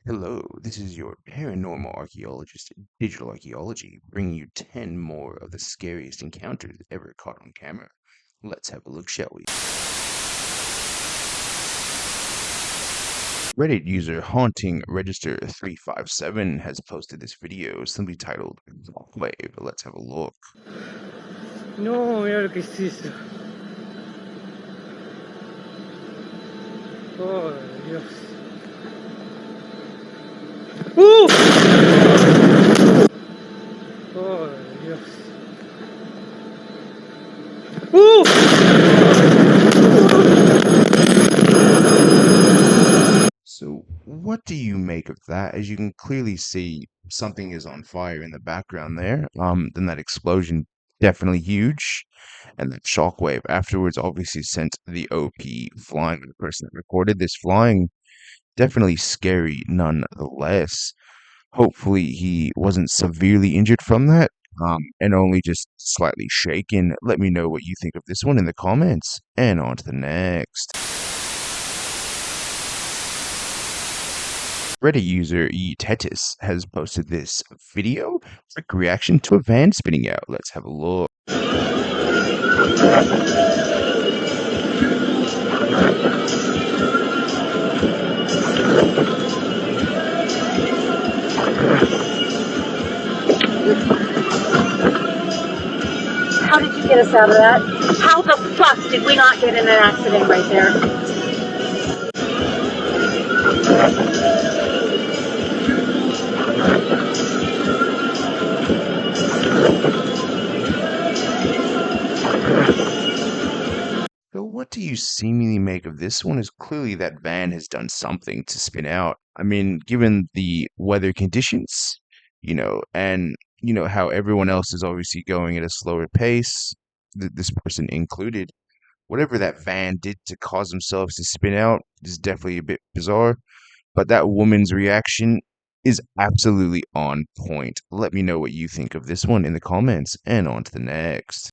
Hello, this is your paranormal archaeologist, Digital Archaeology, bringing you 10 more of the scariest encounters ever caught on camera. Let's have a look, shall we? Reddit user Haunting Register 357 has posted this video simply titled Wave. Let's have a look. No, mira lo que hiciste. Oh, Dios. Oh, Dios. So, what do you make of that? As you can clearly see, something is on fire in the background there. Then that explosion, definitely huge. And that shockwave afterwards obviously sent the OP flying. The person that recorded this flying, definitely scary nonetheless. Hopefully, he wasn't severely injured from that. And only just slightly shaken. Let me know what you think of this one in the comments. And on to the next. Reddit user Tetis has posted this video. Quick reaction to a van spinning out. Let's have a look. How did you get us out of that? How the fuck did we not get in an accident right there? So what do you seemingly make of this one? Is clearly that van has done something to spin out. I mean, given the weather conditions, and how everyone else is obviously going at a slower pace, this person included. Whatever that van did to cause themselves to spin out is definitely a bit bizarre. But that woman's reaction is absolutely on point. Let me know what you think of this one in the comments, and on to the next.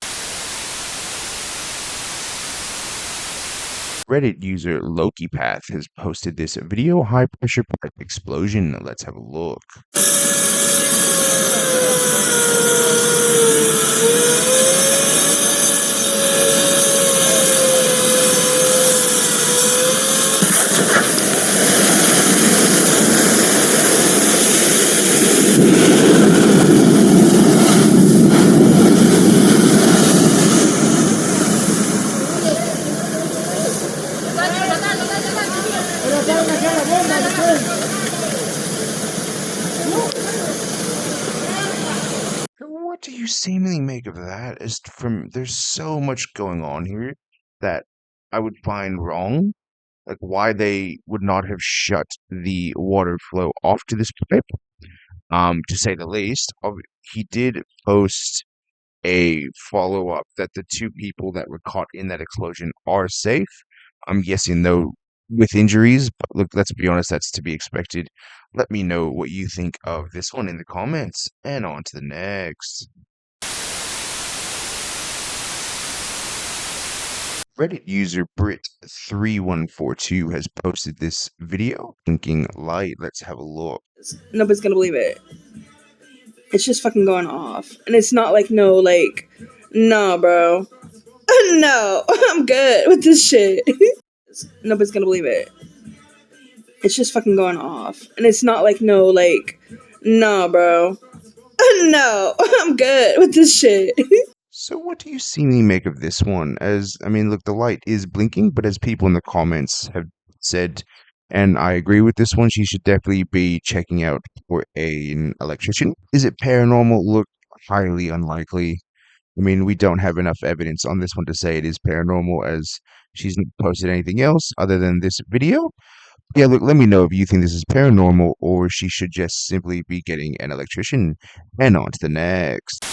Reddit user LokiPath has posted this video high pressure pipe explosion. Let's have a look. What do you seemingly make of that? There's so much going on here that I would find wrong, like why they would not have shut the water flow off to this pipe. To say the least. He did post a follow up that the two people that were caught in that explosion are safe. I'm guessing though with injuries, but look, let's be honest, that's to be expected. Let me know what you think of this one in the comments, and on to the next. Reddit user Brit3142 has posted this video, blinking light. Let's have a look. Nobody's gonna believe it. It's just fucking going off. And it's not like, no, like, nah, bro. No, I'm good with this shit. Nobody's gonna believe it. It's just fucking going off. And it's not like, no, like, nah, bro. No, I'm good with this shit. So what do you seemingly make of this one? I mean, look, the light is blinking, but as people in the comments have said, and I agree with this one, she should definitely be checking out for an electrician. Is it paranormal? Look, highly unlikely. I mean, we don't have enough evidence on this one to say it is paranormal, as she's not posted anything else other than this video. Yeah, look, let me know if you think this is paranormal or she should just simply be getting an electrician. And on to the next.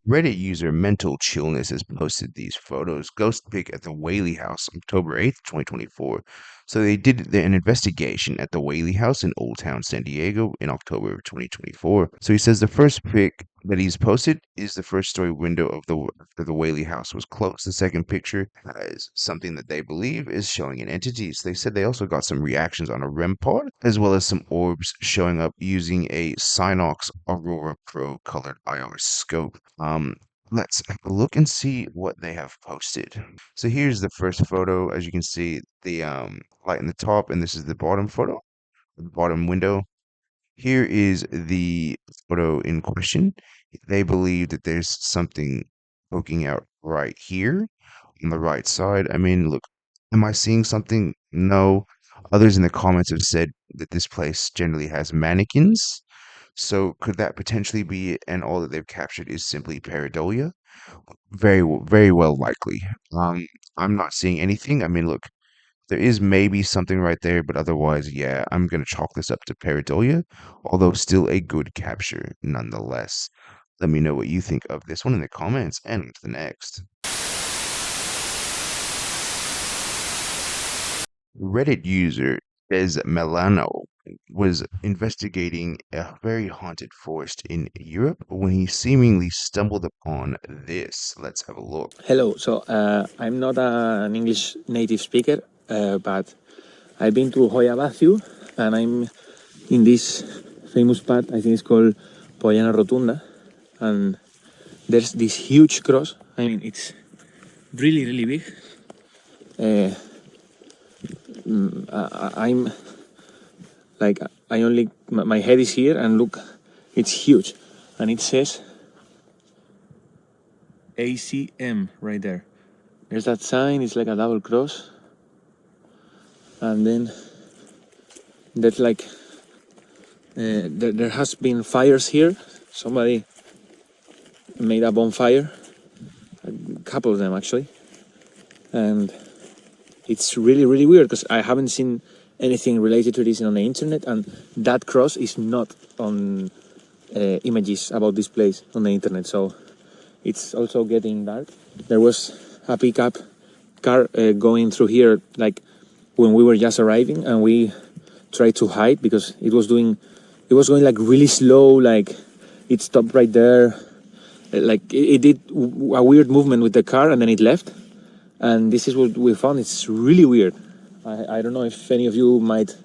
Reddit user Mental Chillness has posted these photos. Ghost pic at the Whaley House, October 8th, 2024. So they did an investigation at the Whaley House in Old Town, San Diego in October of 2024. So he says the first pic that he's posted is the first story window of the Whaley house was closed. The second picture is something that they believe is showing an entity. So they said they also got some reactions on a REM pod, as well as some orbs showing up using a Synox Aurora Pro colored IR scope. Let's have a look and see what they have posted. So here's the first photo. As you can see, the light in the top, and this is the bottom photo, the bottom window. Here is the photo in question. They believe that there's something poking out right here on the right side. I mean, look, am I seeing something? No. Others in the comments have said that this place generally has mannequins. So could that potentially be it, and all that they've captured is simply pareidolia? Very well likely. I'm not seeing anything. I mean, look, there is maybe something right there, but otherwise, yeah, I'm gonna chalk this up to pareidolia, although still a good capture nonetheless. Let me know what you think of this one in the comments, and on to the next. Reddit user Des Melano was investigating a very haunted forest in Europe when he seemingly stumbled upon this. Let's have a look. Hello. So I'm not an English native speaker, but I've been to Hoya Baciu, and I'm in this famous spot. I think it's called Pollana Rotunda, and there's this huge cross. I mean, it's really, really big. I'm like, my head is here, and look, it's huge, and it says ACM right there. There's that sign. It's like a double cross, and then there's like there has been fires here. Somebody made a bonfire, a couple of them actually, and it's really, really weird because I haven't seen anything related to this on the internet, and that cross is not on images about this place on the internet. So it's also getting dark. There was a pickup car going through here like when we were just arriving, and we tried to hide because it was going like really slow. Like it stopped right there, like it did a weird movement with the car, and then it left. And this is what we found. It's really weird. I don't know if any of you might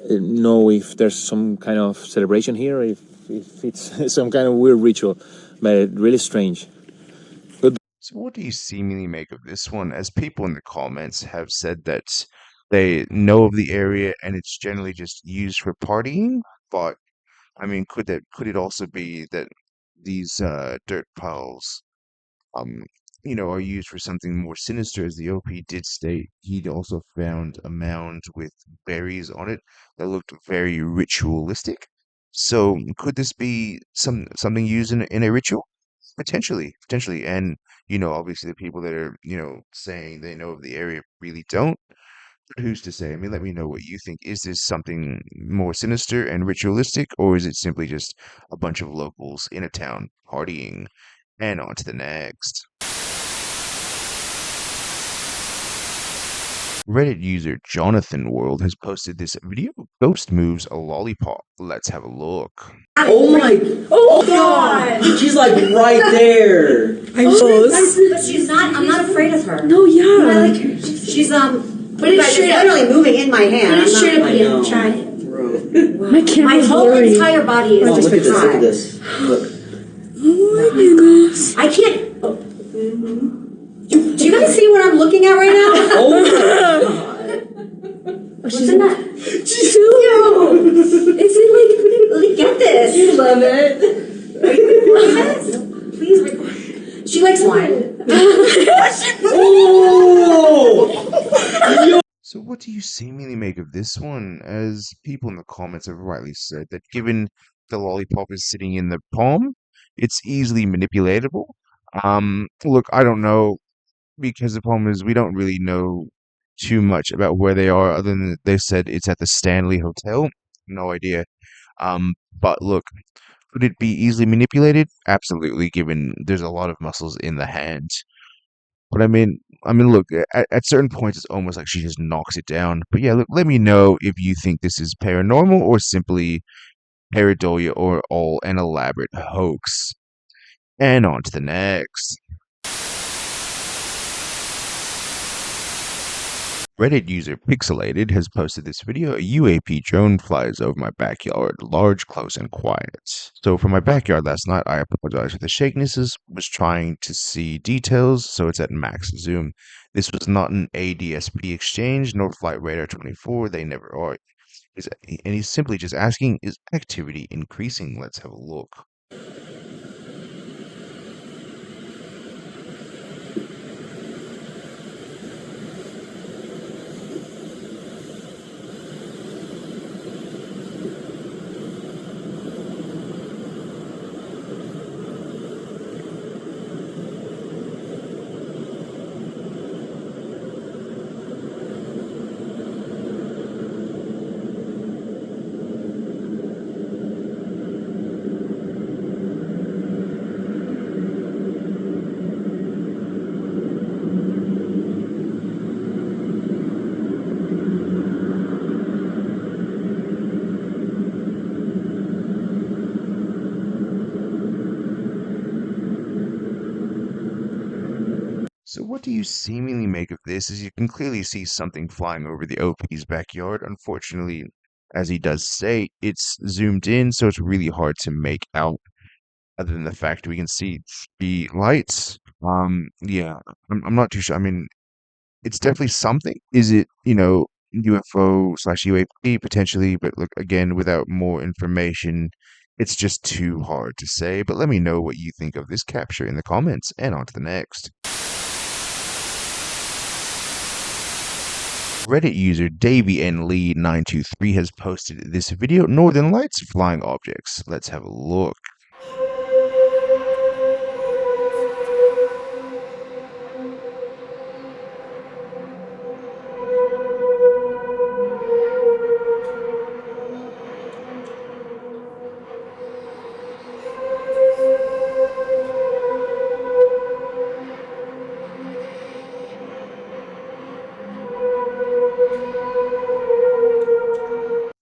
know if there's some kind of celebration here, if it's some kind of weird ritual, but really strange. So what do you seemingly make of this one? As people in the comments have said that they know of the area and it's generally just used for partying, but I mean, could it also be that these dirt piles um are used for something more sinister? As the OP did state, he'd also found a mound with berries on it that looked very ritualistic. So could this be something used in a ritual? Potentially. And obviously the people that are, saying they know of the area really don't. But who's to say? I mean, let me know what you think. Is this something more sinister and ritualistic, or is it simply just a bunch of locals in a town partying? And on to the next. Reddit user Jonathan World has posted this video. Ghost moves a lollipop. Let's have a look. Oh my! Oh God! She's like right there. But she's not. I'm not afraid of her. No, yeah. I like her. She's Put it straight up. Literally moving in my hand. Put it straight up again. Try. My camera's My whole blurry. entire body is Oh, just look at this! Look dry. at this! Look. Oh my goodness. I can't. Do you guys see what I'm looking at right now? Oh my God! What's in that? Is it like? Let me get this. You love it. Please record. She likes wine. Oh! So what do you seemingly make of this one? As people in the comments have rightly said that given the lollipop is sitting in the palm, it's easily manipulatable. Look, I don't know, because the problem is we don't really know too much about where they are, other than they said it's at the Stanley Hotel. No idea. But look, could it be easily manipulated? Absolutely, given there's a lot of muscles in the hand. But I mean, look, at certain points, it's almost like she just knocks it down. But yeah, look, let me know if you think this is paranormal or simply pareidolia or all an elaborate hoax. And on to the next. Reddit user Pixelated has posted this video. A UAP drone flies over my backyard, large, close, and quiet. So for my backyard last night, I apologize for the shakinesses, was trying to see details, so it's at max zoom. This was not an ADSP exchange, nor Flight Radar 24, they never are. And he's simply just asking, is activity increasing? Let's have a look. So what do you seemingly make of this? As you can clearly see something flying over the OP's backyard. Unfortunately, as he does say, it's zoomed in, so it's really hard to make out, other than the fact we can see the lights. Yeah, I'm not too sure. I mean, it's definitely something. Is it, UFO slash UAP potentially? But look, again, without more information, it's just too hard to say. But let me know what you think of this capture in the comments, and on to the next. Reddit user DavyNLee923 has posted this video, Northern Lights flying objects. Let's have a look.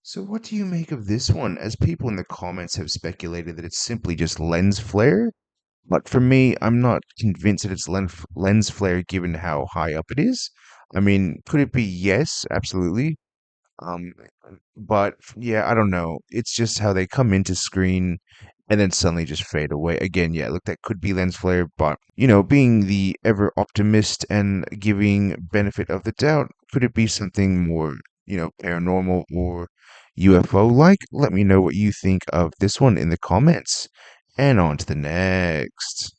So what do you make of this one? As people in the comments have speculated that it's simply just lens flare, but for me, I'm not convinced that it's lens flare given how high up it is. I mean, could it be? Yes, absolutely. Um, but yeah, I don't know. It's just how they come into screen and then suddenly just fade away. Again, yeah, look, that could be lens flare, but being the ever optimist and giving benefit of the doubt, could it be something more, paranormal or UFO like? Let me know what you think of this one in the comments. And on to the next.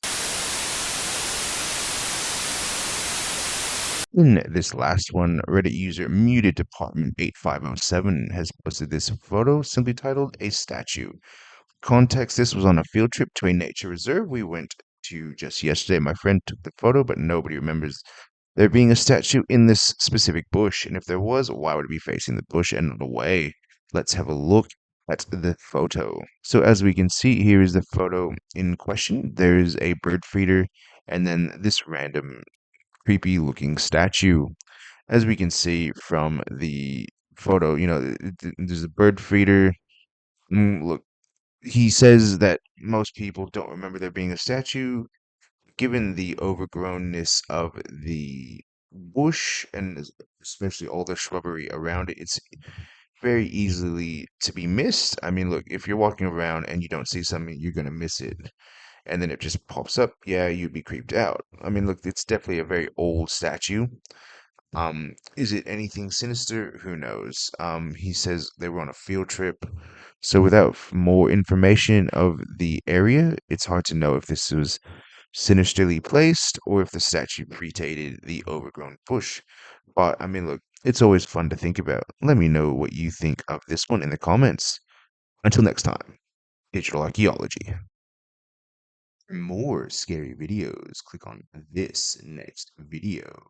In this last one, Reddit user Muted Department 8507 has posted this photo simply titled A Statue. Context, this was on a field trip to a nature reserve we went to just yesterday. My friend took the photo, but nobody remembers there being a statue in this specific bush. And if there was, why would it be facing the bush and not away? Let's have a look at the photo. So as we can see, here is the photo in question. There's a bird feeder and then this random creepy looking statue. As we can see from the photo, there's a bird feeder. Look, he says that most people don't remember there being a statue, given the overgrownness of the bush and especially all the shrubbery around it. It's very easily to be missed. I mean, look, if you're walking around and you don't see something, you're gonna miss it. And then it just pops up, yeah, you'd be creeped out. I mean, look, it's definitely a very old statue. Is it anything sinister? Who knows? He says they were on a field trip. So without more information of the area, it's hard to know if this was sinisterly placed or if the statue predated the overgrown bush. But I mean, look, it's always fun to think about. Let me know what you think of this one in the comments. Until next time, digital archaeology. For more scary videos, click on this next video.